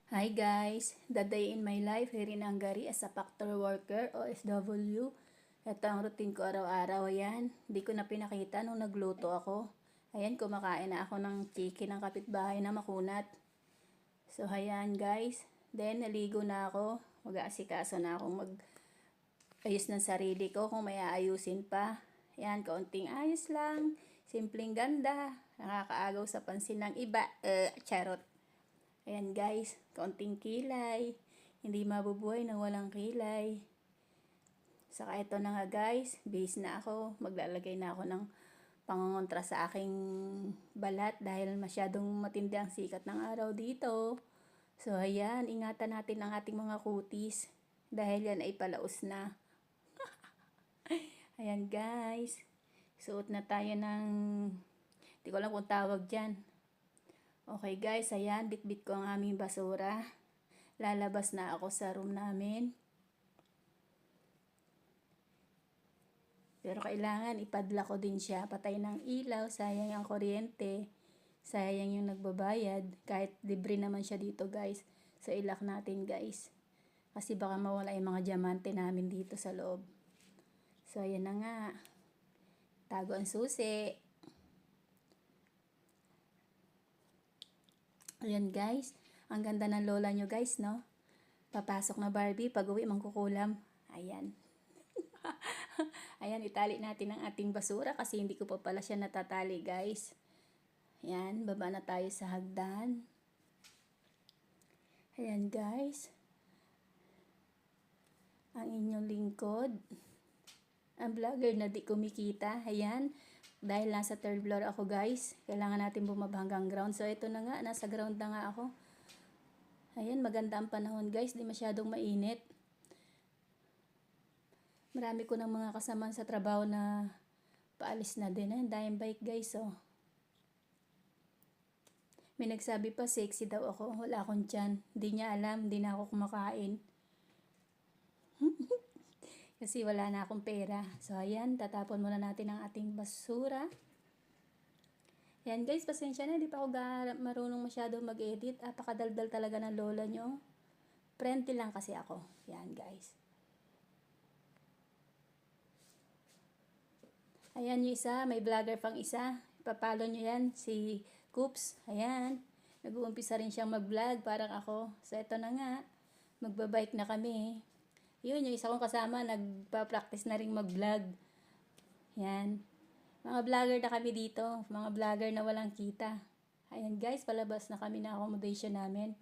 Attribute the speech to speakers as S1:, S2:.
S1: Hi guys! The day in my life here in Hungary as a factory worker o SW. Ito ang routine ko araw-araw. Ayan, hindi ko na pinakita nung nagluto ako. Ayan, kumakain na ako ng chicken ng kapitbahay na makunat. So, ayan guys. Then, naligo na ako. Mag-aasikaso na akong mag-ayos ng sarili ko kung may aayusin pa. Ayan, kaunting ayos lang. Simpleng ganda. Nakakaagaw sa pansin ng iba. Charot. Ayan guys, kaunting kilay. Hindi mabubuhay nang walang kilay. Saka ito na nga guys, base na ako. Maglalagay na ako ng pangongontra sa aking balat dahil masyadong matindi ang sikat ng araw dito. So ayan, ingatan natin ang ating mga kutis dahil yan ay palaos na. Ayan guys, suot na tayo ng, hindi ko alam kung tawag dyan. Okay guys, ayan, bitbit ko ang aming basura. Lalabas na ako sa room namin. Pero kailangan ipadla ko din siya. Patay ng ilaw, sayang ang kuryente. Sayang yung nagbabayad. Kahit libre naman siya dito guys. So ilak natin guys. Kasi baka mawala yung mga diamante namin dito sa loob. So ayan na nga. Tago ang susi. Ayan guys. Ang ganda ng lola nyo guys, no? Papasok na Barbie, pag uwi mangkukulam. Ayan. Ayan, itali natin ang ating basura kasi hindi ko pa pala siya natatali guys. Ayan, baba na tayo sa hagdan. Ayan guys. Ang inyong lingkod. Ang vlogger na di kumikita. Ayan. Dahil nasa third floor ako guys. Kailangan natin bumaba hanggang ground. So ito na nga. Nasa ground na nga ako. Ayan. Maganda ang panahon guys. Di masyadong mainit. Marami ko ng mga kasama sa trabaho na paalis na din. Ayan. Dahil bike guys. Oh. May nagsabi pa sexy daw ako. Wala akong tiyan. Hindi niya alam. Hindi na ako kumakain. Kasi wala na akong pera. So, ayan, tatapon muna natin ang ating basura. Ayan guys, pasensya na. Di pa ako marunong masyado mag-edit. Apakadaldal talaga ng lola nyo. Friendly lang kasi ako. Ayan guys. Ayan yung isa. May vlogger pang isa. Ipapalo nyo yan. Si Coops. Ayan. Nag-uumpisa rin siyang mag-vlog. Parang ako. So, ito na nga. Magbabike na kami. Yun, yung isa kong kasama, nagpa-practice na rin mag-vlog. Yan. Mga vlogger na kami dito. Mga vlogger na walang kita. Ayan guys, palabas na kami na accommodation namin.